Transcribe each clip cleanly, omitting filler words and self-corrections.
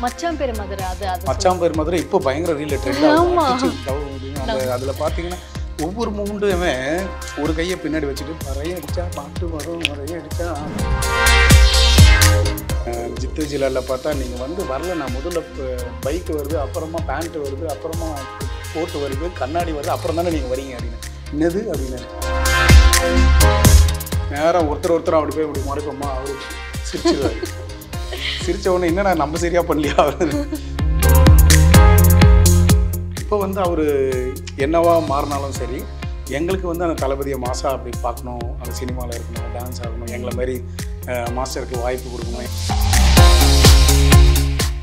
மச்சான் பேர் மதுரை அது மச்சான் பேர் மதுரை இப்போ பயங்கர ரீல் ட்ரெண்ட் ஆகும். அதில் பார்த்தீங்கன்னா ஒவ்வொரு மூமெண்ட்டுமே ஒரு கையை பின்னாடி வச்சுட்டு பறைய அடிச்சா பாட்டு வரும், பறைய அடிச்சா. ஜித்து ஜிலால பார்த்தா நீங்கள் வந்து வரல, நான் முதல்ல பைக் வருது, அப்புறமா பேண்ட்டு வருது, அப்புறமா கோட்டு வருது, கண்ணாடி வருது, அப்புறம் தானே நீங்கள் வரீங்க அப்படின்னு. என்னது அப்படின்னு நேரம் ஒருத்தர் அப்படி போய் இப்படி முறைப்போமா அவரு சிரிச்சிருவாரு. சிரிச்ச உடனே என்னடா நம்ம சரியா பண்ணலையா அவர். இப்போ வந்து அவர் என்னவா மாறினாலும் சரி, எங்களுக்கு வந்து அந்த தளபதியை மாசா அப்படி பார்க்கணும், அந்த சினிமாவில் இருக்கணும், டான்ஸ் ஆகணும், எங்களை மாதிரி மாஸ்டருக்கு வாய்ப்பு கொடுக்கணும்.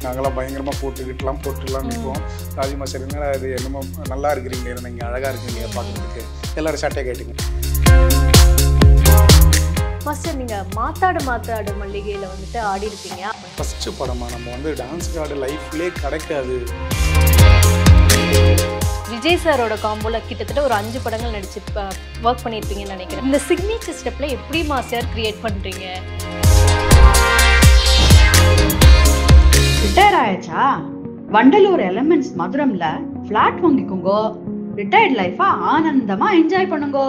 நாங்களாம் பயங்கரமாக போட்டுலாம் நிற்போம். ராஜி மாஸ்டர் என்னடா இது என்னமோ நல்லா இருக்கிறீங்க, நீங்கள் அழகாக இருக்கீங்க பார்க்குறதுக்கு, எல்லோரும் சட்டையை கேட்டுங்க. மாஸ்டர் நீங்கள் மாத்தாடு மல்லிகையில் வந்துட்டு ஆடி இருப்பீங்க. ஃபஸ்ட்டு படமாக நம்ம வந்து டான்ஸ் கார்டு லைஃப்லேயே கிடைக்காது. விஜய் சாரோட காம்போல கிட்டத்தட்ட ஒரு 5 படங்கள் நடிச்சு ஒர்க் பண்ணியிருப்பீங்கன்னு நினைக்கிறேன். இந்த சிக்னேச்சர் ஸ்டெப்ல எப்படி மாஸ்டர் கிரியேட் பண்றீங்க? ரிட்டையர் ஆயாச்சா? வண்டலூர் எலமெண்ட்ஸ் மதுரம்ல ஃபிளாட் வாங்கிக்கோங்க. ரிட்டையர்ட் லைஃபா ஆனந்தமா என்ஜாய் பண்ணுங்க.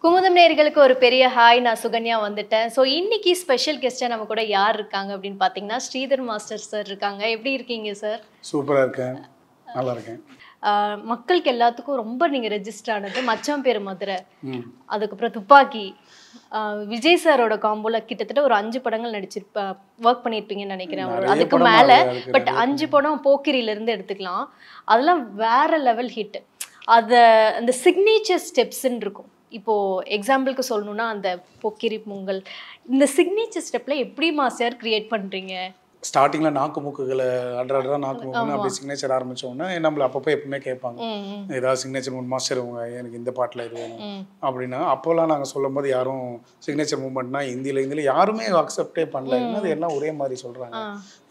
குமுதம் நேயர்களுக்கு ஒரு பெரிய ஹாய், நான் சுகன்யா வந்துட்டேன். ஸோ இன்னைக்கு ஸ்பெஷல் கெஸ்ட்டாக நம்ம கூட யார் இருக்காங்க அப்படின்னு பார்த்தீங்கன்னா ஸ்ரீதர் மாஸ்டர் சார் இருக்காங்க. எப்படி இருக்கீங்க சார்? சூப்பராக இருக்கேன், நல்லா இருக்கேன். மக்களுக்கு எல்லாத்துக்கும் ரொம்ப நீங்கள் ரெஜிஸ்டர் ஆனது மச்சான் பேர் மதுரை, அதுக்கப்புறம் துப்பாக்கி. விஜய் சாரோட காம்போல கிட்டத்தட்ட ஒரு 5 படங்கள் நடிச்சு ஒர்க் பண்ணியிருப்பீங்கன்னு நினைக்கிறேன். அதுக்கு மேலே பட் 5 படம் போக்கிரியிலேருந்து எடுத்துக்கலாம். அதெல்லாம் வேற லெவல் ஹிட். அதை அந்த சிக்னேச்சர் ஸ்டெப்ஸ்ன்னு இருக்கும். இப்போது எக்ஸாம்பிளுக்கு சொல்லணுன்னா அந்த பொக்கிரி பொங்கல், இந்த சிக்னேச்சர் ஸ்டெப்பில் எப்படி மாஸ்டர் கிரியேட் பண்ணுறீங்க? ஸ்டார்டிங்கில் நாக்கு மூக்குகளை அட்ரா நாக்கு மூக்குன்னு அப்படி சிக்னேச்சர் ஆரம்பித்தோன்னா நம்மளை அப்பப்போ எப்பவுமே கேட்பாங்க, ஏதாவது சிக்னேச்சர் மூமெண்ட் மாஸ்டர் எனக்கு இந்த பாட்டில் இது வேணும் அப்படின்னா. அப்போல்லாம் நாங்கள் சொல்லும் போது யாரும் சிக்னேச்சர் மூமெண்ட்னா ஹிந்தியில் யாருமே அக்செப்டே பண்ணல. அது எல்லாம் ஒரே மாதிரி சொல்கிறாங்க,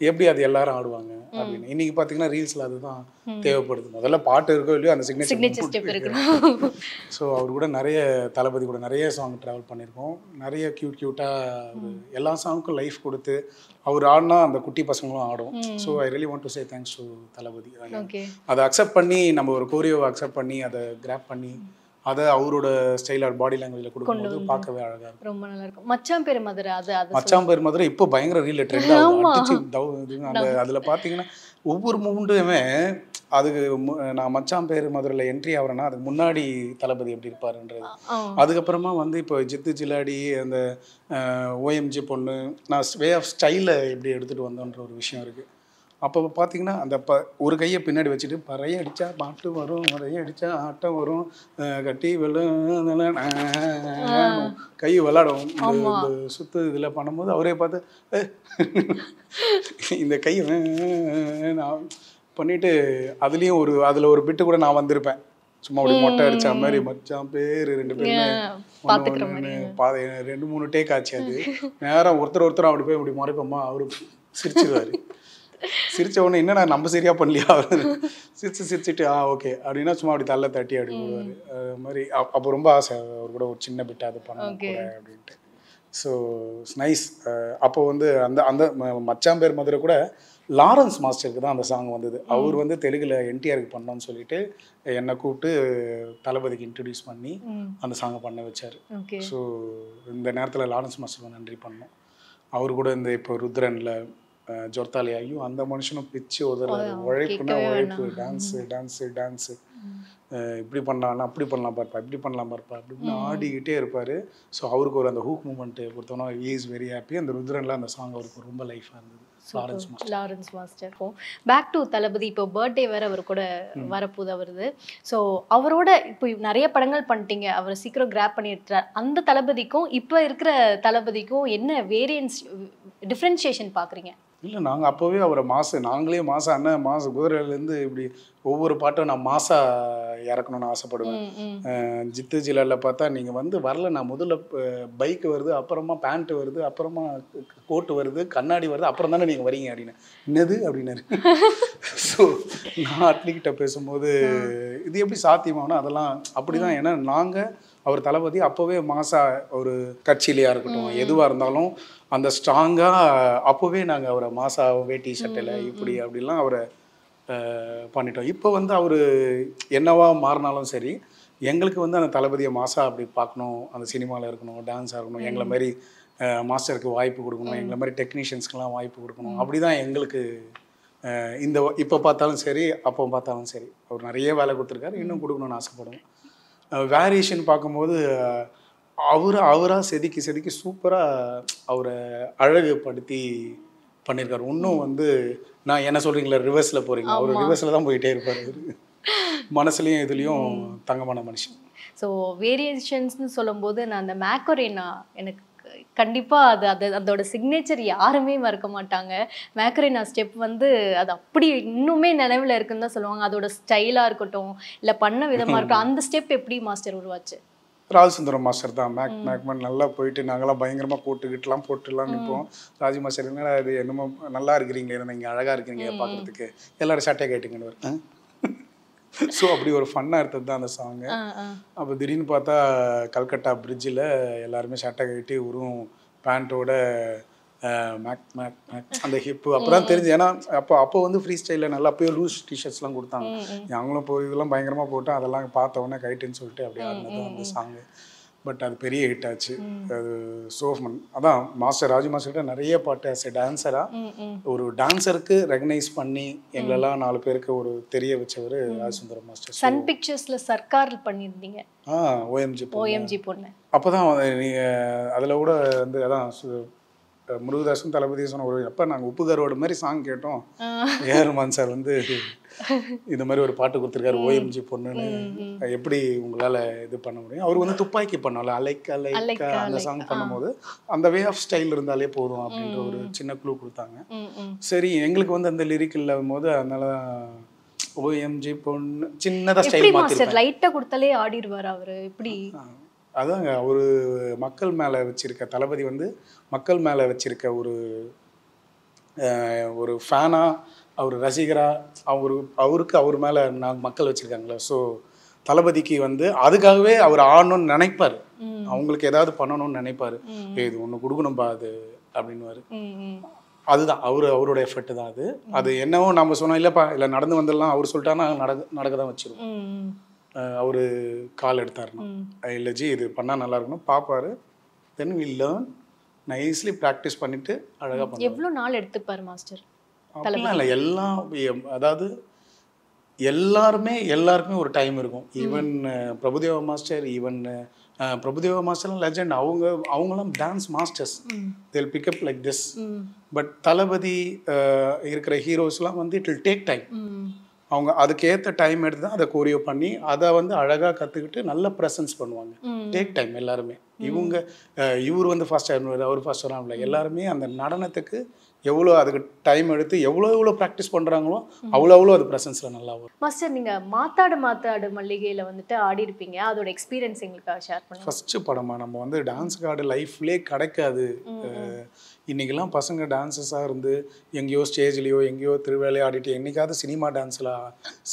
எப்படி அது எல்லாரும் ஆடுவாங்க அப்படின்னு. இன்னைக்கு பார்த்தீங்கன்னா ரீல்ஸில் அதுதான் தேவைப்படுது. முதல்ல பாட்டு இருக்கோ இல்லையோ அந்த சிக்னேச்சர் ஸ்டெப் இருக்கு. ஸோ அவர் கூட நிறைய தளபதி கூட நிறைய சாங் ட்ராவல் பண்ணியிருக்கோம். நிறைய க்யூட்டாக எல்லா சாங்க்கும் லைஃப் கொடுத்து அவர் ஆடினா அந்த குட்டி பசங்களும் ஆடும். So I really want to say thanks to Thalapathy. அதை அக்செப்ட் பண்ணி நம்ம ஒரு கோரியோவை அக்செப்ட் பண்ணி அதை கிராப் பண்ணி அதை அவரோட ஸ்டைல் பாடி லாங்குவேஜில் கொடுக்கும்போது பார்க்கவே அழகாக இருக்கும், ரொம்ப நல்லா இருக்கும். மச்சான் பேர் மதுரை மச்சான் பேர் மதுரை இப்போ பயங்கர ரீல் ட்ரெண்ட் ஆகும். அதில் பார்த்தீங்கன்னா ஒவ்வொரு மூமெண்ட்டுமே அதுக்கு நான் மச்சான் பேர் மதுரையில் என்ட்ரி ஆகிறேன்னா அதுக்கு முன்னாடி தளபதி எப்படி இருப்பாருன்றது. அதுக்கப்புறமா வந்து இப்போ ஜித்து ஜிலாடி அந்த ஓஎம்ஜி பொண்ணு நான் வே ஆஃப் ஸ்டைலை எப்படி எடுத்துகிட்டு வந்தோன்ற ஒரு விஷயம் இருக்குது. அப்போ பார்த்தீங்கன்னா அந்த ஒரு கையை பின்னாடி வச்சுட்டு பறைய அடித்தா பாட்டு வரும், பறைய அடித்தா ஆட்டம் வரும், கட்டி வெள்ளம் கை விளாடும். இந்த சுற்று இதில் பண்ணும்போது அவரே பார்த்து இந்த கை நான் பண்ணிவிட்டு அதுலேயும் அதில் ஒரு பிட்டு கூட நான் வந்திருப்பேன். சும்மா அப்படி மொட்டை அடிச்ச மாதிரி மச்சான் பேர் 2 பேருமே 2-3 டேக் ஆச்சு. அது நேரம் ஒருத்தர் அப்படி போய் இப்படி முறைப்போமா அவரு சிரிச்சிருவாரு. சிரிச்ச உடனே என்னடா நம்ம சரியா பண்ணலையா அவர் சிரிச்சுட்டு ஓகே அப்படின்னா சும்மா அப்படி தள்ள தட்டி அப்படி போடுவார். அது மாதிரி அப்போ ரொம்ப ஆசை அவர் கூட ஒரு சின்ன பிட்டை அது பண்ணணும் கூட அப்படின்ட்டு. So nice. அப்போ வந்து அந்த அந்த மச்சான் பேர் மதுரை கூட லாரன்ஸ் மாஸ்டருக்கு தான் அந்த சாங் வந்தது. அவர் வந்து தெலுங்குல என்டிஆருக்கு பண்ணோன்னு சொல்லிட்டு என்னை கூப்பிட்டு தளபதிக்கு இன்ட்ரடியூஸ் பண்ணி அந்த சாங்கை பண்ண வச்சார். ஸோ இந்த நேரத்தில் லாரன்ஸ் மாஸ்டருக்கு நன்றி பண்ணோம். அவர் கூட இந்த இப்போ ருத்ரனில் ஜொர்த்தாலி ஐயோ அந்த மனுஷனும் பிச்சு உழைப்புனா உழைப்பு, டான்ஸு இப்படி பண்ணலாம்னா அப்படி பண்ணலாம் பாருப்பா, இப்படி பண்ணலாம் பாருப்பா அப்படின்னு ஆடிக்கிட்டே இருப்பார். ஸோ அவருக்கு ஒரு அந்த ஹூக் மூமெண்ட்டு பொறுத்தவனா இஸ் வெரி ஹாப்பி. அந்த ருத்ரனில் அந்த சாங் அவருக்கு ரொம்ப லைஃபாக இருந்தது. Lawrence master. Back to Thalapathy, இப்போ பர்த்டே வேற அவர் கூட வரப்போது வருது. ஸோ அவரோட இப்போ நிறைய படங்கள் பண்ணிட்டீங்க, அவர் சீக்கிரம் கிராப் பண்ணிடுறார். அந்த தளபதிக்கும் இப்போ இருக்கிற தளபதிக்கும் என்ன வேரியன்ஸ் டிஃப்ரென்ஷியேஷன் பார்க்குறீங்க? இல்லை நாங்கள் அப்போவே அவரை நாங்களே அண்ணன் குதிரையிலேருந்து இப்படி ஒவ்வொரு பாட்டும் நான் இறக்கணும்னு ஆசைப்படுவேன். ஜித்து ஜிலாலில் பார்த்தா நீங்கள் வந்து வரல, நான் முதல்ல பைக்கு வருது, அப்புறமா பேண்ட்டு வருது, அப்புறமா கோட்டு வருது, கண்ணாடி வருது, அப்புறம் தானே நீங்கள் வரீங்க அப்படின்னு. என்னது அப்படின்னாரு. ஸோ நான் அட்லிக்கிட்ட பேசும்போது இது எப்படி சாத்தியமாகணும் அதெல்லாம் அப்படி தான். ஏன்னா நாங்கள் அவர் தளபதி அப்போவே ஒரு கட்சியிலையாக இருக்கட்டும் எதுவாக இருந்தாலும் அந்த ஸ்ட்ராங்காக அப்போவே நாங்கள் அவரை வேட்டி ஷர்ட்டில் இப்படி அப்படிலாம் அவரை பண்ணிட்டோம். இப்போ வந்து அவர் என்னவா மாறினாலும் சரி, எங்களுக்கு வந்து அந்த தளபதியை அப்படி பார்க்கணும், அந்த சினிமாவில் இருக்கணும், டான்ஸாக இருக்கணும், எங்களை மாதிரி மாஸ்டருக்கு வாய்ப்பு கொடுக்கணும், எங்களை மாதிரி டெக்னீஷியன்ஸ்க்கெலாம் வாய்ப்பு கொடுக்கணும். அப்படி தான் எங்களுக்கு இப்போ பார்த்தாலும் சரி அப்போ பார்த்தாலும் சரி அவர் நிறைய வேலை கொடுத்துருக்காரு, இன்னும் கொடுக்கணும்னு ஆசைப்படுவோம். வேரியேஷன் பார்க்கும்போது அவராக செதுக்கி சூப்பராக அவரை அழகுபடுத்தி பண்ணியிருக்காரு. இன்னும் வந்து நான் என்ன சொல்கிறீங்களா ரிவர்ஸில் போகிறீங்க, அவர் ரிவர்ஸில் தான் போயிட்டே இருப்பார். மனசுலையும் இதுலேயும் தங்கமான மனுஷன். ஸோ வேரியேஷன்ஸ்னு சொல்லும்போது நான் அந்த மேக்கரேனா எனக்கு கண்டிப்பாக அதோட சிக்னேச்சர் யாருமே மறக்க மாட்டாங்க. மேக்கரேனா ஸ்டெப் வந்து அது அப்படி இன்னுமே நினைவில் இருக்குன்னு தான் சொல்லுவாங்க. அதோட ஸ்டைலாக இருக்கட்டும் இல்லை பண்ண விதமாக இருக்கட்டும், அந்த ஸ்டெப் எப்படி மாஸ்டர் உருவாச்சு? ராஜசுந்தரம் மாஸ்டர் தான் மேக்மேன் நல்லா போயிட்டு நாங்களாம் பயங்கரமாக போட்டுலாம் நிற்போம். ராஜி மாஸ்டர் என்னடா இது என்னமோ நல்லா இருக்கிறீங்களே, நீங்கள் அழகாக இருக்கிறீங்க பார்க்குறதுக்கு, எல்லாரும் சட்டையை கேட்டுங்கன்னு. ஸோ அப்படி ஒரு ஃபன்னாக எடுத்தது தான் அந்த சாங்கு. அப்போ திடீர்னு பார்த்தா கல்கட்டா பிரிட்ஜில் எல்லாருமே சட்டை கட்டி உருவம் பேண்ட்டோட அந்த ஹிப்பு அப்போ தான் தெரிஞ்சு. ஏன்னா அப்போ வந்து ஃப்ரீ ஸ்டைலில் நல்லா அப்போயே லூஸ் டிஷர்ட்ஸ்லாம் கொடுத்தாங்க. அவங்களும் இதெல்லாம் பயங்கரமாக போட்டு அதெல்லாம் பார்த்த உடனே கைட்டுன்னு சொல்லிட்டு அப்படியே ஆடினது அந்த சாங்கு. பட் அது பெரிய ஹிட் ஆச்சு. அது சோஃபன் அதான் மாஸ்டர் ராஜு மாஸ்டர்கிட்ட நிறைய பாட்டு ஆஸ் எ டான்ஸராக ஒரு டான்ஸருக்கு ரெகனைஸ் பண்ணி எங்களெல்லாம் 4 பேருக்கு ஒரு தெரிய வச்சவர் ராஜசுந்தரம் மாஸ்டர். சன் பிக்சர்ஸில் சர்க்கார் பண்ணியிருந்தீங்க. ஓஎம்ஜி பொண்ணு. அப்போ தான் நீங்கள் அதில் கூட வந்து அதான் முருகதாசும் தளபதியும் சொன்ன ஒரு அப்போ நாங்கள் உப்புகரோட மாதிரி சாங் கேட்டோம். ஏஆர்மான் சார் வந்து இந்த மாதிரி ஒரு பாட்டு கொடுத்துருக்காரு ஓஎம்ஜி பொண்ணுன்னு, எப்படி உங்களால் இது பண்ண முடியும்? அவர் வந்து துப்பாக்கி பண்ணல அலைக்கா அந்த சாங் பண்ணும்போது அந்த வே ஆஃப் ஸ்டைல் இருந்தாலே போதும் அப்படின்ற ஒரு சின்ன க்ளூ கொடுத்தாங்க. சரி எங்களுக்கு வந்து அந்த லிரிக் இல்லாத போது அதனால ஓஎம்ஜி பொண்ணு சின்னதாக ஸ்டைல் மாற்றி லைட்டாக கொடுத்தாலே ஆடிடுவார் அவர். எப்படி அதாங்க ஒரு மக்கள் மேலே வச்சிருக்க தளபதி வந்து மக்கள் மேலே வச்சிருக்க ஒரு ஃபேனாக அவர் ரசிகராக அவருக்கு அவர் மேலே மக்கள் வச்சுருக்காங்களே. ஸோ தளபதிக்கு வந்து அதுக்காகவே அவர் ஆடணும்னு நினைப்பார், அவங்களுக்கு ஏதாவது பண்ணணும்னு நினைப்பார். இது ஒன்று கொடுக்கணும்பா அது அப்படின்னுவார். அதுதான் அவரோட எஃபர்ட் தான் அது என்னவோ நம்ம சொன்னோம் இல்லைப்பா இல்லை நடந்து வந்துடலாம் அவர் சொல்லிட்டான்னா நடக்க தான் வச்சிருவோம். அவர் கால் எடுத்தாருன்னா இல்லை ஜி இது பண்ணால் நல்லா இருக்கணும் பார்ப்பாரு. Then we learn nicely practice பண்ணிட்டு அழகாக பண்ண. எவ்வளோ நாள் எடுத்துப்பார் மாஸ்டர்? அப்படிலாம் இல்லை, எல்லாம் அதாவது எல்லாருமே ஒரு டைம் இருக்கும். ஈவன் பிரபுதேவா மாஸ்டர்லாம் லெஜெண்ட். அவங்களாம் dance masters, they'll pick up like this. But Thalapathy இருக்கிற ஹீரோஸ்லாம் வந்து இட் வில் டேக் டைம். அவங்க அதுக்கேற்ற டைம் எடுத்து தான் அதை கோரியோ பண்ணி அதை வந்து அழகாக கற்றுக்கிட்டு நல்ல ப்ரெசன்ஸ் பண்ணுவாங்க. டேக் டைம் எல்லாருமே. இவர் வந்து ஃபாஸ்ட் ஆகிடுவார், அவர் ஃபாஸ்ட் ஆகலாம். எல்லாருமே அந்த நடனத்துக்கு எவ்வளோ அதுக்கு டைம் எடுத்து எவ்வளோ ப்ராக்டிஸ் பண்ணுறாங்களோ அவ்வளோ அது ப்ரெசன்ஸில் நல்லா வரும். மாஸ்டர் நீங்கள் மாத்தாடு மல்லிகையில் வந்துட்டு ஆடி இருப்பீங்க, அதோட எக்ஸ்பீரியன்ஸ் எங்களுக்காக ஷேர் பண்ணுங்க. ஃபஸ்ட்டு படமாக நம்ம வந்து டான்ஸ் கார்டு லைஃப்லேயே கிடைக்காது. இன்றைக்கெல்லாம் பசங்க டான்ஸஸாக இருந்து எங்கேயோ ஸ்டேஜ்லேயோ எங்கேயோ திருவேலையோ ஆடிட்டு என்றைக்காவது சினிமா டான்ஸில்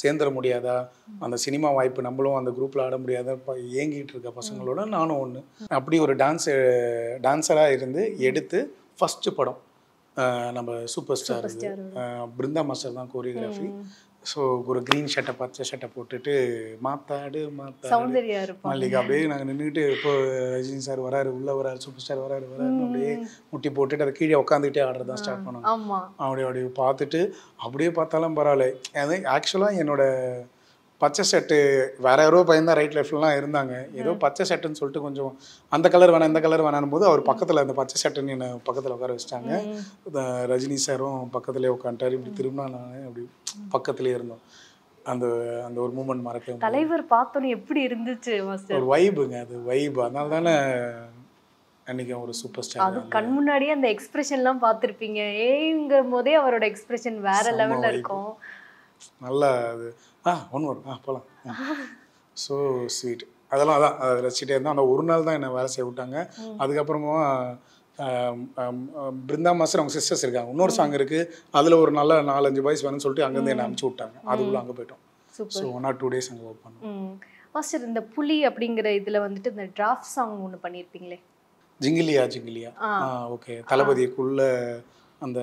சேர்ந்துட முடியாதா, அந்த சினிமா வாய்ப்பு நம்மளும் அந்த குரூப்பில் ஆட முடியாதா ஏங்கிட்டு இருக்க பசங்களோட நானும் ஒன்று. அப்படி ஒரு டான்ஸராக இருந்து எடுத்து ஃபஸ்ட்டு படம் நம்ம சூப்பர் ஸ்டார் பிருந்தா மாஸ்டர் தான் கோரியோகிராஃபி. ஸோ ஒரு க்ரீன் ஷர்ட்டை பச்சை ஷர்ட்டை போட்டுட்டு மாத்தாடு மல்லிகா அப்படியே நாங்கள் நின்றுட்டு இப்போ ரஜினி சார் வராரு உள்ளே வராரு சூப்பர் ஸ்டார் வராரு அப்படியே முட்டி போட்டுட்டு அதை கீழே உட்காந்துக்கிட்டே ஆடுறது தான் ஸ்டார்ட் பண்ணோம். அப்படியே பார்த்துட்டு அப்படியே பார்த்தாலும் பரவாயில்ல. அது ஆக்சுவலாக என்னோட பச்சை ஷர்ட்டு வேற யாரோ பையன் தான் ரைட் லெஃப்ட்லாம் இருந்தாங்க. ஏதோ பச்சை ஷர்ட்டுன்னு சொல்லிட்டு கொஞ்சம் அந்த கலர் வேணாம் இந்த கலர் வேணாம் போது அவர் பக்கத்தில் அந்த பச்சை ஷர்ட்டுன்னு என்னை பக்கத்தில் உட்கார வச்சிட்டாங்க. ரஜினி சாரும் பக்கத்துலேயே உட்காந்துட்டார். இப்படி திரும்பினா நான் அப்படி பக்கத்துலேயே இருந்தோம். அந்த அந்த ஒரு மூமெண்ட் மறக்க. தலைவர் பார்த்தோன்னு எப்படி இருந்துச்சு? ஒரு வைபுங்க, அது வைபு. அதனால தானே அன்றைக்கி ஒரு சூப்பர் ஸ்டார். அது கண் முன்னாடியே அந்த எக்ஸ்பிரஷன்லாம் பார்த்துருப்பீங்க. ஏங்கும் போதே அவரோட எக்ஸ்பிரஷன் வேற லெவலில் இருக்கும். நல்லா அது ஒன் மோர் போகலாம். So sweet. அதெல்லாம் அதான் அதை ரசிச்சிட்டே இருந்தோம். அந்த ஒரு நாள் தான் என்னை வேலை செய்ய விட்டாங்க. அதுக்கப்புறமா பிருந்தா மாஸ்டர் அவங்க சிஸ்டர்ஸ் இருக்காங்க, இன்னொரு சாங் இருக்குது, அதில் ஒரு நல்ல 4-5 பாய்ஸ் வேணும்னு சொல்லிட்டு அங்கேருந்து என்னை அனுப்பிச்சி விட்டாங்க. அதுக்குள்ளே அங்கே போயிட்டோம். ஸோ 1 or 2 days அங்கே ஒர்க் பண்ணோம். மாஸ்டர் இந்த புலி அப்படிங்கிற இதில் வந்துட்டு இந்த டிராஃப்ட் சாங் ஒன்று பண்ணியிருப்பீங்களே, ஜிங்கிலியா ஜிங்கிலியா. ஓகே, தளபதிக்குள்ள அந்த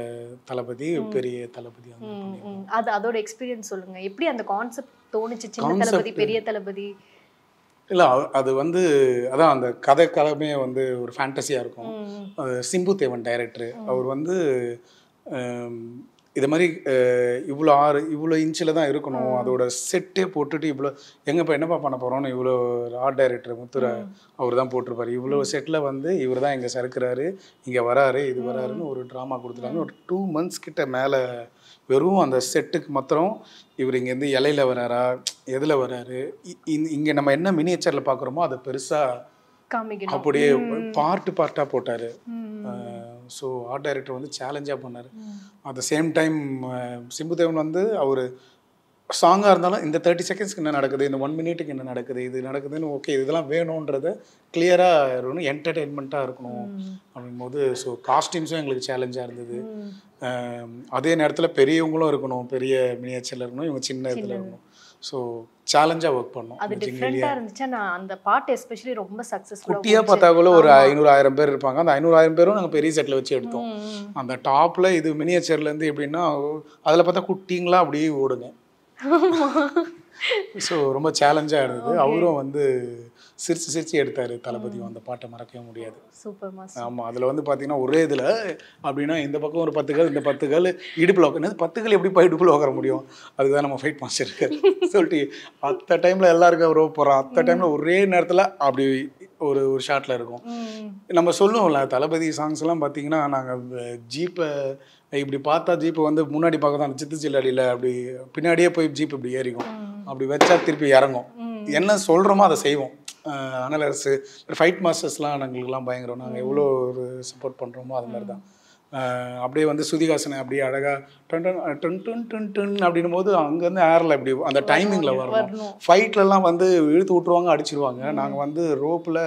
தளபதி பெரிய தளபதி. அது அதோட எக்ஸ்பீரியன்ஸ் சொல்லுங்க. எப்படி அந்த கான்செப்ட் தோணுச்சு? சின்ன தளபதி பெரிய தளபதி இல்லை, அது வந்து அதான் அந்த கதைக்காலமே வந்து ஒரு ஃபேண்டஸியாக இருக்கும். சிம்பு தேவன் டைரக்டரு, அவர் வந்து இது மாதிரி இவ்வளோ இன்ச்சில் தான் இருக்கணும், அதோட செட்டே போட்டுட்டு இவ்வளோ எங்கேப்பா என்னப்பா பண்ண போகிறோன்னு இவ்வளோ ஆர்ட் டைரக்டர் முத்துரை அவர் தான் போட்டிருப்பார். இவ்வளோ செட்டில் வந்து இவர் தான் இங்கே சறுக்கிறாரு, இங்கே வராரு, இது வராருன்னு ஒரு ட்ராமா கொடுத்துட்டாங்க. ஒரு 2 months கிட்ட மேலே வெறும் அந்த செட்டுக்கு மாத்திரம் இவர் இங்கேருந்து இலையில வராரா எதில் வராரு, இங்கே நம்ம என்ன மினியேச்சரில் பார்க்குறோமோ அதை பெருசாக அப்படியே பார்ட்டாக போட்டார். ஸோ ஆர்ட் டைரக்டர் வந்து சேலஞ்சாக பண்ணார். At the same time Chimbu Deven வந்து அவர் சாங்காக இருந்தாலும் இந்த 30 secondsக்கு என்ன நடக்குது, இந்த 1 minute என்ன நடக்குது, இது நடக்குதுன்னு ஓகே இதெல்லாம் வேணுன்றதை கிளியராக இருக்கணும், என்டர்டெயின்மெண்ட்டாக இருக்கணும் அப்படிங்கும்போது. ஸோ காஸ்டியூம்ஸும் எங்களுக்கு சேலஞ்சாக இருந்தது. அதே நேரத்தில் பெரியவங்களும் இருக்கணும், பெரிய மினியேச்சரில் இருக்கணும், இவங்க சின்ன இதில் இருக்கணும். ஸோ சேலஞ்சாக ஒர்க் பண்ணோம். அது டிஃப்ரெண்ட்டாக இருந்துச்சு. நான் அந்த பாட்டு எஸ்பெஷலி ரொம்ப சக்ஸஸ்ஃபுல்லாக குட்டியாக பார்த்தா கூட ஒரு 500-1000 பேர் இருப்பாங்க. அந்த 500-1000 பேரும் நாங்கள் பெரிய செட்டில் வச்சு எடுத்தோம். அந்த டாப்பில் இது மினியேச்சர்லேருந்து எப்படின்னா அதில் பார்த்தா குட்டிங்களா அப்படியே ஓடுங்க. ஸோ ரொம்ப சேலஞ்சாக இருந்தது. அவரும் வந்து சிரிச்சு எடுத்தார் தளபதியும். அந்த பாட்டை மறக்கவே முடியாது. Super master. ஆமாம், அதில் வந்து பார்த்தீங்கன்னா ஒரே இதில் அப்படின்னா இந்த பக்கம் ஒரு 10 கால், இந்த 10 கால் இடுப்பில் உட்காந்து 10 கால் எப்படிப்பா இடுப்பில் உட்கார முடியும், அதுதான் நம்ம ஃபைட் மாஸ்டர் இருக்கார் சொல்லிட்டு அத்த டைமில் எல்லாருக்கும் அவர் போகிறோம். அத்த டைமில் ஒரே நேரத்தில் அப்படி ஒரு ஷாட்டில் இருக்கும். நம்ம சொல்லுவோம்ல தளபதி சாங்ஸ்லாம் பார்த்தீங்கன்னா நாங்கள் ஜீப்பை இப்படி பார்த்தா ஜீப்பை வந்து முன்னாடி பார்க்க தான் சித்து சில்லாடியில் அப்படி பின்னாடியே போய் ஜீப் இப்படி ஏறிக்கும், அப்படி வச்சா திருப்பி இறங்கும். என்ன சொல்கிறோமோ அதை செய்வோம். அனலர்ஸு ஃபைட் மாஸ்டர்ஸ்லாம் எங்களுக்குலாம் பயங்கரம். நாங்கள் எவ்வளோ ஒரு சப்போர்ட் பண்ணுறோமோ அது மாதிரி தான். அப்படியே வந்து சுதிகாசனை அப்படியே அழகாக done done done done done அப்படின்னும் போது அங்கேருந்து ஏரில் இப்படி அந்த டைமிங்கில் வரணும். ஃபைட்லலாம் வந்து இழுத்து விட்ருவாங்க, அடிச்சிருவாங்க. நாங்கள் வந்து ரோப்பில்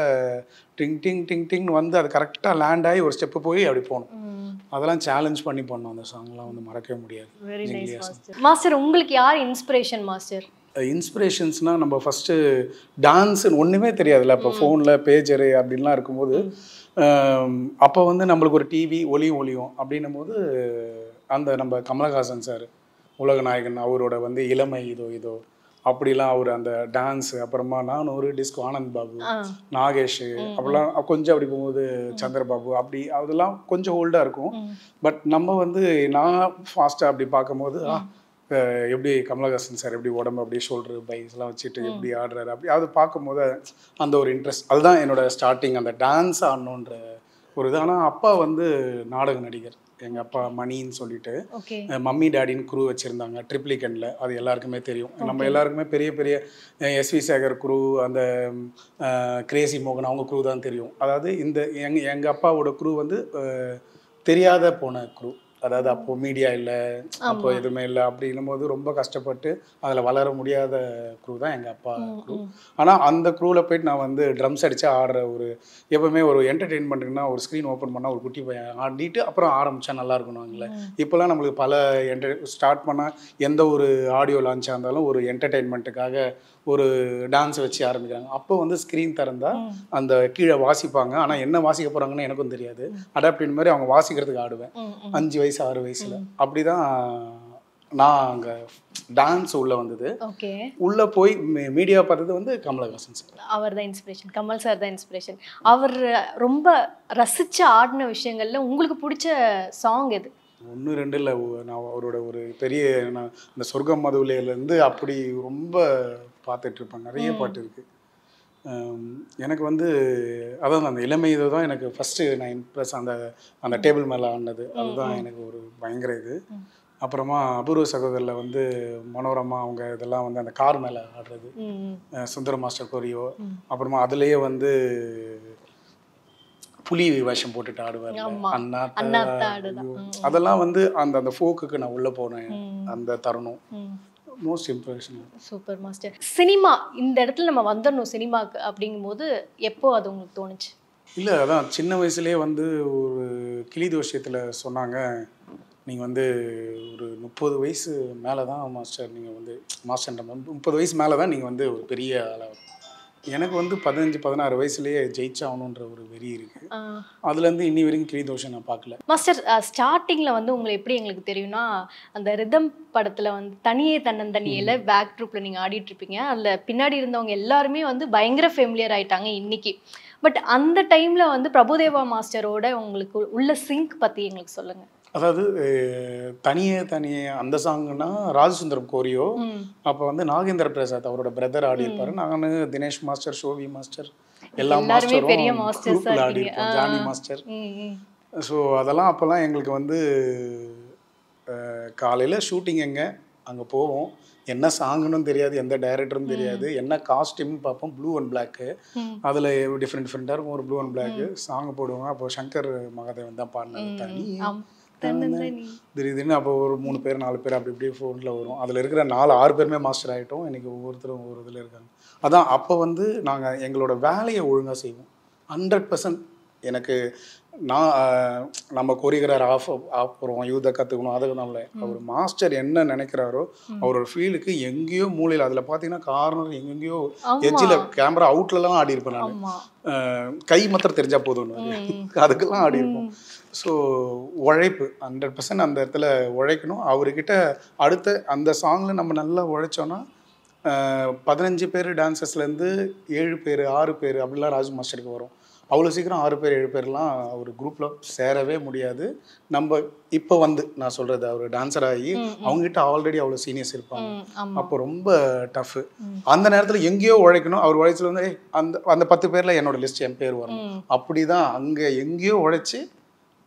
டிங் டிங் டிங் டிங்னு வந்து அது கரெக்டாக லேண்ட் ஆகி ஒரு ஸ்டெப்பு போய் அப்படி போகணும். அதெல்லாம் சேலஞ்ச் பண்ணி பண்ணோம். அந்த சாங்லாம் வந்து மறக்கவே முடியாது. மாஸ்டர் உங்களுக்கு யார் இன்ஸ்பிரேஷன் மாஸ்டர்? இன்ஸ்பிரேஷன்ஸ்னால் நம்ம ஃபஸ்ட்டு டான்ஸுன்னு ஒன்றுமே தெரியாதுல்ல. இப்போ ஃபோனில் பேஜரு அப்படின்லாம் இருக்கும்போது அப்போ வந்து நம்மளுக்கு ஒரு டிவி ஒளியும் அப்படின்னும் போது அந்த நம்ம கமலஹாசன் சார் உலக நாயகன் அவரோட வந்து இளமை இதோ அப்படிலாம் அவர் அந்த டான்ஸு, அப்புறமா நான் ஒரு டிஸ்கோ ஆனந்த் பாபு, நாகேஷ் அப்படிலாம் கொஞ்சம் அப்படி போகும்போது சந்திரபாபு அப்படி அதெல்லாம் கொஞ்சம் ஓல்டாக இருக்கும். பட் நம்ம வந்து நான் ஃபாஸ்ட்டாக அப்படி பார்க்கும்போது எப்படி கமலஹாசன் சார் எப்படி உடம்பு அப்படியே ஷோல்டரு பைஸ்லாம் வச்சுட்டு எப்படி ஆடுறாரு அப்படி அது பார்க்கும்போது அந்த ஒரு இன்ட்ரெஸ்ட், அதுதான் என்னோடய ஸ்டார்டிங் அந்த டான்ஸ் ஆடணுன்ற ஒரு இது. ஆனால் அப்பா வந்து நாடக நடிகர். எங்கள் அப்பா மணின்னு சொல்லிட்டு மம்மி டேடின்னு குரூ வச்சுருந்தாங்க ட்ரிப்ளிகனில். அது எல்லாருக்குமே தெரியும். நம்ம எல்லாருக்குமே பெரிய பெரிய எஸ்வி சேகர் குரூ, அந்த கிரேசி மோகன் அவங்க குரூ தான் தெரியும். அதாவது இந்த எங்கள் அப்பாவோட குரூ வந்து தெரியாத போன குரூ. அதாவது அப்போது மீடியா இல்லை, அப்போ எதுவுமே இல்லை அப்படின்னும் போது ரொம்ப கஷ்டப்பட்டு அதில் வளர முடியாத குரூ தான் எங்கள் அப்பா குரூ. ஆனால் அந்த குரூவில் போயிட்டு நான் வந்து ட்ரம்ஸ் அடித்து ஆடுற ஒரு எப்போவுமே ஒரு என்டர்டெயின்மெண்ட்டுக்குன்னா ஒரு ஸ்க்ரீன் ஓப்பன் பண்ணால் ஒரு குட்டி பையன் ஆடிட்டு அப்புறம் ஆரம்பித்தா நல்லா இருக்கணும்ல. இப்போலாம் நம்மளுக்கு பல ஸ்டார்ட் பண்ணால் எந்த ஒரு ஆடியோ லான்ச்சாக இருந்தாலும் ஒரு என்டர்டெயின்மெண்ட்டுக்காக ஒரு டான்ஸ் வச்சு ஆரம்பிக்கிறாங்க. அப்போ வந்து ஸ்க்ரீன் திறந்தால் அந்த கீழே வாசிப்பாங்க. ஆனால் என்ன வாசிக்க போகிறாங்கன்னு எனக்கும் தெரியாது. அடாப்டின் மாதிரி அவங்க வாசிக்கிறதுக்கு ஆடுவேன் 5 வயசு 6 வயசில். அப்படி தான் நான் அங்கே டான்ஸ் உள்ளே வந்தது. உள்ளே போய் மீடியா பார்த்தது வந்து கமலஹாசன் சார். அவர் தான் இன்ஸ்பிரேஷன். கமல் சார் தான் இன்ஸ்பிரேஷன். அவர் ரொம்ப ரசித்து ஆடின விஷயங்களில் உங்களுக்கு பிடிச்ச சாங் எது? 1-2 இல்லை. நான் அவரோட ஒரு பெரிய அந்த சொர்க்கம் மதுவிலேருந்து அப்படி ரொம்ப பார்த்துட்ருப்பேன். நிறைய பாட்டு இருக்குது. எனக்கு வந்து அதான் அந்த இளமை இதை தான் எனக்கு ஃபஸ்ட்டு நான் இம்ப்ரெஸ். அந்த டேபிள் மேலே ஆடினது அதுதான் எனக்கு ஒரு பயங்கர இது. அப்புறமா அபூர்வ சகோதரில் வந்து மனோரமா அவங்க இதெல்லாம் வந்து அந்த கார் மேலே ஆடுறது, சுந்தர மாஸ்டர் கொரியோ. அப்புறமா அதுலேயே வந்து புலி வேஷம் போட்டுட்டு ஆடுவார், ஆமா. அண்ணாத்த. அண்ணாத்த ஆடுதான். ஐயோ. அதெல்லாம் வந்து அந்த ஃபோக்குக்கு நான் உள்ள போனேன். அந்த தருணம் most impression. Super master. Cinema இந்த இடத்துல நம்ம வந்துடணும் சினிமாக்கு அப்படிங்கும்போது எப்போ அது உங்களுக்கு தோணுச்சு? இல்லை, அதான் சின்ன வயசுலேயே வந்து ஒரு கிளி தோஷத்தில் சொன்னாங்க, நீங்கள் வந்து ஒரு 30 வயசு மேலே தான் மாஸ்டர், நீங்கள் வந்து மாஸ்டர் 30 வயசு மேலே தான் நீங்கள் வந்து ஒரு பெரிய ஆளாக. எனக்கு வந்து 15-16 வயசுலேயே ஜெயிச்சாகணுன்ற ஒரு வெறி இருக்குது. அதுலேருந்து இன்னி வரைக்கும் கிளி தோஷம் நான் பார்க்கல. மாஸ்டர், ஸ்டார்டிங்கில் வந்து உங்களை எப்படி எங்களுக்கு தெரியும்னா, அந்த ரிதம் படத்தில் வந்து தனியே தன்னந்தனியில் பேக் ட்ரூப்பில் நீங்கள் ஆடிட்டுருப்பீங்க. அதில் பின்னாடி இருந்தவங்க எல்லாருமே வந்து பயங்கர ஃபெமிலியர் ஆகிட்டாங்க இன்னைக்கு. பட் அந்த டைமில் வந்து பிரபுதேவா மாஸ்டரோட உங்களுக்கு உள்ள சிங்க் பற்றி எங்களுக்கு சொல்லுங்கள். அதாவது தனியே அந்த சாங்குன்னா ராஜசுந்தரம் கோரியோ, அப்போ வந்து நாகேந்திர பிரசாத் அவரோட பிரதர் ஆடி இருப்பாரு. நான் தினேஷ் மாஸ்டர், ஷோவி மாஸ்டர், எல்லா மாஸ்டரும் ஆடி இருப்போம், ஜானி மாஸ்டர். ஸோ அதெல்லாம் அப்போல்லாம் எங்களுக்கு வந்து காலையில் ஷூட்டிங் எங்கே அங்கே போவோம், என்ன சாங்குன்னு தெரியாது, எந்த டைரக்டரும் தெரியாது, என்ன காஸ்டியூம்னு பார்ப்போம், ப்ளூ அண்ட் பிளாக்கு. அதில் டிஃப்ரெண்ட்டாக இருக்கும், ஒரு ப்ளூ அண்ட் பிளாக்கு சாங் போடுவாங்க. அப்போ சங்கர் மகாதேவன் தான் பாடினது தனி திடீர்னு. அப்போ ஒரு 3 பேர் 4 பேர் அப்படி இப்படி ஃபோனில் வரும். அதில் இருக்கிற 4-6 பேருமே மாஸ்டர் ஆகிட்டோம். இன்றைக்கி ஒவ்வொருத்தரும் ஒவ்வொரு இதில் இருக்காங்க. அதான் அப்போ வந்து நாங்கள் எங்களோட வேலையை ஒழுங்காக செய்வோம். 100% எனக்கு நம்ம கொரியோகிராஃபர் ஆஃப் போகிறோம், யூதை கற்றுக்கணும், அதுக்கு நம்மள அவர் மாஸ்டர் என்ன நினைக்கிறாரோ அவரோட ஃபீலுக்கு எங்கேயோ மூலையில், அதில் பார்த்தீங்கன்னா கார்னர் எங்கெங்கேயோ எட்ஜில் கேமரா அவுட்லலாம் ஆடி இருப்பேன் நான். கை மாத்திரம் தெரிஞ்சால் போதும்னு அதுக்கெல்லாம் ஆடி இருப்போம். ஸோ உழைப்பு 100% அந்த இடத்துல உழைக்கணும். அவர்கிட்ட அடுத்த அந்த சாங்கில் நம்ம நல்லா உழைச்சோன்னா 15 பேர் டான்சர்ஸ்லேருந்து 7 பேர் 6 பேர் அப்படிலாம் ராஜ் மாஸ்டருக்கு வரும். அவ்வளோ சீக்கிரம் 6 பேர் 7 பேர்லாம் ஒரு குரூப்பில் சேரவே முடியாது. நம்ம இப்போ வந்து நான் சொல்கிறது, அவர் டான்ஸர் ஆகி அவங்ககிட்ட ஆல்ரெடி அவ்வளோ சீனியர்ஸ் இருப்பாங்க. அப்போ ரொம்ப டஃப்பு. அந்த நேரத்தில் எங்கேயோ உழைக்கணும். அவர் உழைச்சல் வந்து அந்த 10 பேரில் என்னோட லிஸ்ட் என் பேர் வரும். அப்படி தான் அங்கே எங்கேயோ உழைச்சி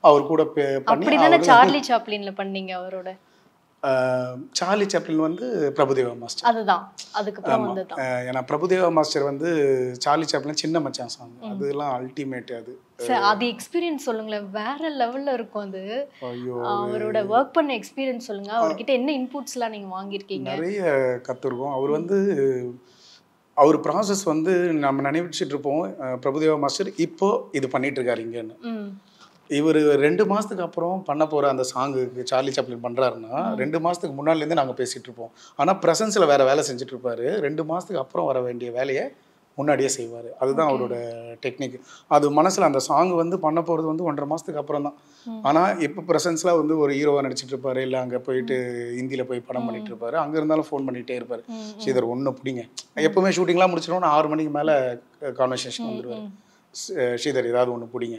அவர் கூட பண்ணி. சார்லி சாப்ளின்ல பண்ணீங்க அவரோட. சார்லி சாப்ளின் வந்து பிரபுதேவா மாஸ்டர். அதுதான் அதுக்கப்புறம் வந்தது. ஏன்னா பிரபுதேவா மாஸ்டர் வந்து சார்லி சாப்ளின் சின்ன மச்சான் சாங், அதெல்லாம் அல்டிமேட். அது எக்ஸ்பீரியன்ஸ் சொல்லுங்களேன், வேற லெவல்ல இருக்கும் அது. அவரோட ஒர்க் பண்ண எக்ஸ்பீரியன்ஸ் சொல்லுங்க. அவர்கிட்ட என்ன இன்புட்ஸ்லாம் நீங்க வாங்கியிருக்கீங்க? நிறைய கற்றுருக்கோம். அவர் வந்து அவர் ப்ராசஸ் வந்து நம்ம நினைவிச்சுட்டு இருப்போம், பிரபுதேவா மாஸ்டர் இப்போ இது பண்ணிட்டு இருக்காரு இங்கன்னு. இவர் 2 மாதத்துக்கு அப்புறம் பண்ண போகிற அந்த சாங்குக்கு சார்லி சாப்ளின் பண்ணுறாருன்னா 2 மாதத்துக்கு முன்னாடிலேருந்து நாங்கள் பேசிகிட்டு இருப்போம். ஆனால் ப்ரெசன்ஸில் வேறு வேலை செஞ்சுட்டு இருப்பார். 2 மாதத்துக்கு அப்புறம் வர வேண்டிய வேலையை முன்னாடியே செய்வார். அதுதான் அவரோட டெக்னிக். அது மனசில் அந்த சாங் வந்து பண்ண போகிறது வந்து 1.5 மாதத்துக்கு அப்புறம் தான். ஆனால் இப்போ ப்ரெசன்ஸில் வந்து ஒரு ஹீரோவாக நடிச்சிட்டு இருப்பார், இல்லை அங்கே போயிட்டு ஹிந்தியில் போய் படம் பண்ணிட்டு இருப்பார். அங்கே இருந்தாலும் ஃபோன் பண்ணிகிட்டே இருப்பார், ஸ்ரீதர் ஒன்று பிடிங்க. எப்போவுமே ஷூட்டிங்லாம் முடிச்சிடணும், 6 மணிக்கு மேலே கான்வர்சேஷன் வந்துடுவார். ஸ்ரீதர் ஏதாவது ஒன்று பிடிங்க,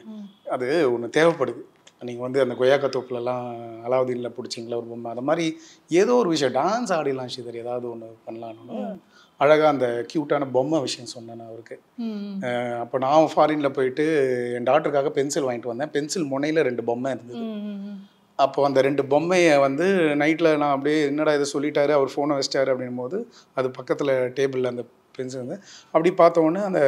அது ஒன்று தேவைப்படுது. நீங்கள் வந்து அந்த கொய்யாக்கா தோப்புலலாம் அலாவுதீனில் பிடிச்சிங்களா ஒரு பொம்மை, அது மாதிரி ஏதோ ஒரு விஷயம் டான்ஸ் ஆடிடலாம் ஸ்ரீதர், ஏதாவது ஒன்று பண்ணலான்னு அழகாக அந்த க்யூட்டான பொம்மை விஷயம் சொன்னேன் அவருக்கு. அப்போ நான் ஃபாரினில் போயிட்டு என் டாக்டருக்காக பென்சில் வாங்கிட்டு வந்தேன். பென்சில் முனையில் 2 பொம்மை இருந்தது. அப்போ அந்த 2 பொம்மையை வந்து நைட்டில் நான் அப்படியே என்னடா இதை சொல்லிட்டாரு, அவர் ஃபோனை வச்சிட்டாரு அப்படின் போது அது பக்கத்தில் டேபிளில் அந்த பென்சில் வந்து அப்படி பார்த்தோன்னே அந்த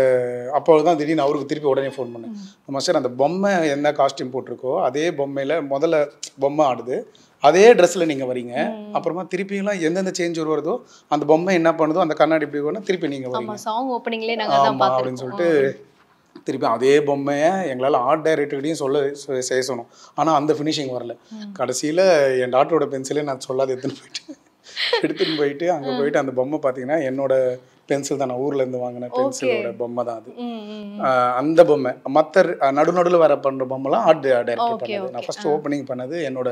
அப்போ தான் திடீர்னு அவருக்கு திருப்பி உடனே ஃபோன் பண்ணேன். மாஸ்டர் அந்த பொம்மை என்ன காஸ்டியூம் போட்டிருக்கோ அதே பொம்மையில் முதல்ல பொம்மை ஆடுது, அதே ட்ரெஸ்ஸில் நீங்கள் வரீங்க, அப்புறமா திருப்பிலாம் எந்தெந்த சேஞ்ச் வருதோ அந்த பொம்மை என்ன பண்ணுதோ அந்த கண்ணாடி இப்படி வேணும் திருப்பி நீங்கள் வரீங்க சாங் ஓப்பனிங்லேயே நாங்கள் தான் அப்படின்னு சொல்லிட்டு திருப்பி அதே பொம்மையை எங்களால் ஆர்ட் டைரக்டர்கிட்டையும் செய்ய சொன்னோம். ஆனால் அந்த ஃபினிஷிங் வரல. கடைசியில் என் டாக்டரோட பென்சிலே நான் சொல்லாத எடுத்துன்னு போயிட்டு அங்கே போயிட்டு அந்த பொம்மை பார்த்தீங்கன்னா என்னோட பென்சில் தான், நான் ஊர்லேருந்து வாங்கின பென்சிலோட பொம்மை தான் அது. அந்த பொம்மை மற்ற நடுநடுவில் வர பண்ணுற பொம்மைலாம் ஆர்ட் டைரக்டர் பண்ணது. நான் ஃபர்ஸ்ட் ஓப்பனிங் பண்ணது என்னோட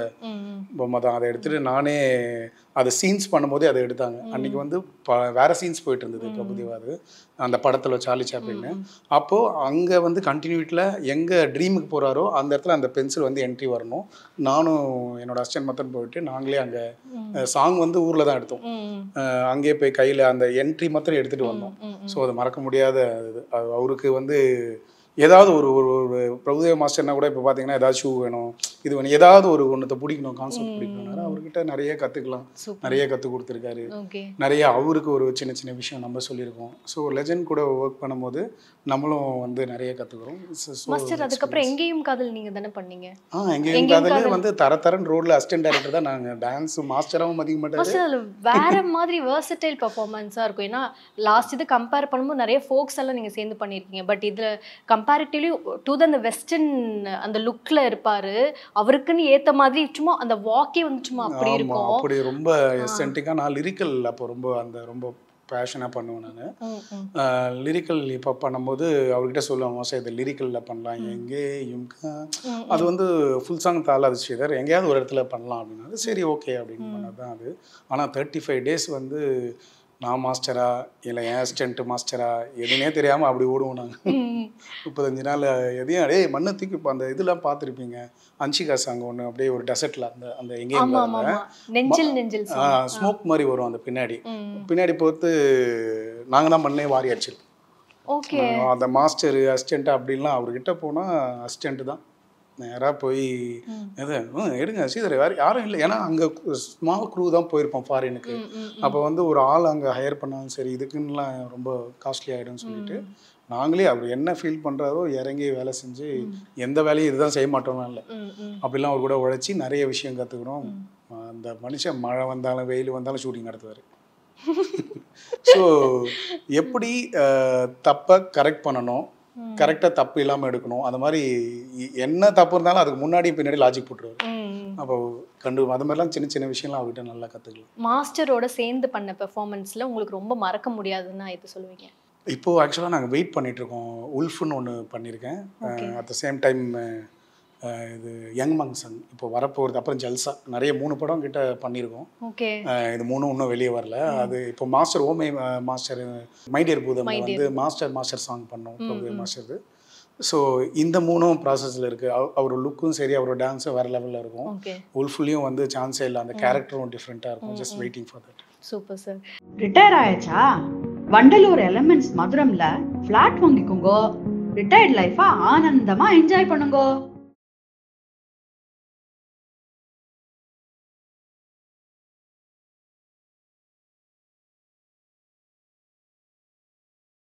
பொம்மை தான். அதை எடுத்துகிட்டு நானே அதை சீன்ஸ் பண்ணும்போதே அதை எடுத்தாங்க. அன்றைக்கி வந்து வேறு சீன்ஸ் போயிட்டு இருந்தது பிரபுதேவாது அந்த படத்தில் சார்லி சாப்ளின்னு. அப்போது அங்கே வந்து கண்டினியூட்டில் எங்கே ட்ரீமுக்கு போகிறாரோ அந்த இடத்துல அந்த பென்சில் வந்து என்ட்ரி வரணும். நானும் என்னோட அசிஸ்டன்ட் மத்தன் போயிட்டு நாங்களே அங்கே சாங் வந்து ஊரில் தான் எடுத்தோம். அங்கேயே போய் கையில் அந்த என்ட்ரி மாத்திரம் எடுத்துகிட்டு வந்தோம். ஸோ அது மறக்க முடியாத இது. அவருக்கு வந்து ஏதாவது ஒரு ஒரு ஒரு பிரபுதேவ மாஸ்டர்னா கூட இப்போ பார்த்தீங்கன்னா ஏதாவது ஷூ வேணும், இது வேணும், ஏதாவது ஒரு ஒன்றத்தை பிடிக்கணும், கான்செப்ட் பிடிக்கணும். அவர்கிட்ட நிறைய கற்றுக்கலாம், நிறைய கற்றுக் கொடுத்துருக்காரு. நிறைய அவருக்கு ஒரு சின்ன சின்ன விஷயம் நம்ம சொல்லியிருக்கோம். ஸோ லெஜண்ட் கூட ஒர்க் பண்ணும்போது நம்மளும் வந்து நிறைய கற்றுக்குறோம். மாஸ்டர் அதுக்கப்புறம் எங்கேயும் காதல் நீங்கள் தானே பண்ணீங்க? எங்கேயும் காதல் வந்து தரன் ரோடில் அசிஸ்டன்ட் டைரக்டர் தான். நாங்கள் டான்ஸ் மாஸ்டராகவும் மதிக்க மாட்டாரு. மாஸ்டர் அதில் வேற மாதிரி வெர்சடைல் பர்ஃபார்மன்ஸாக இருக்கும். ஏன்னா லாஸ்ட் இது கம்பேர் பண்ணும்போது நிறைய ஃபோக்ஸ் எல்லாம் நீங்கள் சேர்ந்து பண்ணியிருக்கீங்க. பட் இதில் கம்பேரிட்டிவ்லி டு அந்த வெஸ்டர்ன் அந்த லுக்கில் இருப்பார். அவருக்குன்னு ஏற்ற மாதிரி சும்மா அந்த வாக்கே வந்து சும்மா அப்படி இருக்கும். அப்படி ரொம்ப எசென்டிக்காக. நான் லிரிக்கல் அப்போ ரொம்ப அந்த ரொம்ப பேஷனாக பண்ணுவேன் நான். லிரிக்கல் இப்போ பண்ணும்போது அவர்கிட்ட சொல்லுவேன், மோஸ்ட் இது லிரிக்கலில் பண்ணலாம், எங்கேயும் அது வந்து ஃபுல் சாங் தாளாது ஸ்ரீதர், எங்கேயாவது ஒரு இடத்துல பண்ணலாம் அப்படின்னா சரி ஓகே அப்படின்னு பண்ணது தான் அது. ஆனால் 35 days வந்து நான் மாஸ்டரா இல்லை என் அசிஸ்டன்ட் மாஸ்டரா எதுனே தெரியாமல் அப்படி ஓடுவோம் நாங்கள். 35 நாள் எதையும் அடே மண்ணை தூக்கி. இப்போ அந்த இதெல்லாம் பார்த்துருப்பீங்க, அன்ஷிகா சாங் ஒன்று அப்படியே ஒரு டெசர்ட்டில் அந்த எங்கேயும் ஸ்மோக் மாதிரி வரும் அந்த பின்னாடி போட்டு நாங்கள் தான் மண்ணே வாரி அடிச்சிருக்கோம். அந்த மாஸ்டர் அசிஸ்டண்ட் அப்படின்லாம் அவர்கிட்ட போனால் அசிஸ்டண்ட்டு தான் நேராக போய் எது எடுங்க ஸ்ரீதர் வேறு யாரும் இல்லை. ஏன்னா அங்கே ஸ்மால் க்ரூ தான் போயிருப்போம் ஃபாரினுக்கு. அப்போ வந்து ஒரு ஆள் அங்கே ஹையர் பண்ணாலும் சரி இதுக்குன்னுலாம் ரொம்ப காஸ்ட்லி ஆகிடும்னு சொல்லிட்டு நாங்களே அவர் என்ன ஃபீல் பண்ணுறாரோ இறங்கி வேலை செஞ்சு எந்த வேலையும் இதுதான் செய்ய மாட்டோம்னா இல்லை, அப்படிலாம் அவர் கூட உழைச்சி நிறைய விஷயம் கற்றுக்கணும். அந்த மனுஷன் மழை வந்தாலும் வெயில் வந்தாலும் ஷூட்டிங் நடத்துவார். ஸோ எப்படி தப்பை கரெக்ட் பண்ணணும், கரெக்டாக தப்பு இல்லாமல் எடுக்கணும், அந்த மாதிரி என்ன தப்பு இருந்தாலும் அதுக்கு முன்னாடி பின்னாடி லாஜிக் போட்டுருவாரு. அப்போ அது மாதிரிலாம் சின்ன சின்ன விஷயம்லாம் அவர்கிட்ட நல்லா கற்றுக்கலாம். மாஸ்டரோட சேர்ந்து பண்ண பெர்ஃபார்மன்ஸில் உங்களுக்கு ரொம்ப மறக்க முடியாதுன்னா எது சொல்லுவீங்க? இப்போது ஆக்சுவலாக நாங்கள் வெயிட் பண்ணிகிட்ருக்கோம். உல்ஃப்னு ஒன்று பண்ணியிருக்கேன். அட் த சேம் டைம் இது யங் மங்சன் இப்போ வரப்போகிறது. அப்புறம் ஜல்சா நிறைய 3 படம் கிட்ட பண்ணியிருக்கோம். இது 3 இன்னும் வெளியே வரல. அது இப்போ மாஸ்டர் ஓமை மாஸ்டர் மைடியர் பூதம் வந்து மாஸ்டர் சாங் பண்ணோம் மாஸ்டர். ஸோ இந்த 3ம் ப்ராசஸில் இருக்குது. அவர் லுக்கும் சரி அவரோட டான்ஸும் வேறு லெவலில் இருக்கும். உல்ஃபுல்லையும் வந்து சான்ஸே இல்லை, அந்த கேரக்டரும் டிஃப்ரெண்ட்டாக இருக்கும். Just waiting for that. Super sir. Retire ஆயாச்சா? வண்டலூர் எலமெண்ட்ஸ் மதுரம்ல ஃப்ளாட் வாங்கிக்கோங்க. ரிட்டையர்ட் லைஃபா ஆனந்தமா என்ஜாய் பண்ணுங்க.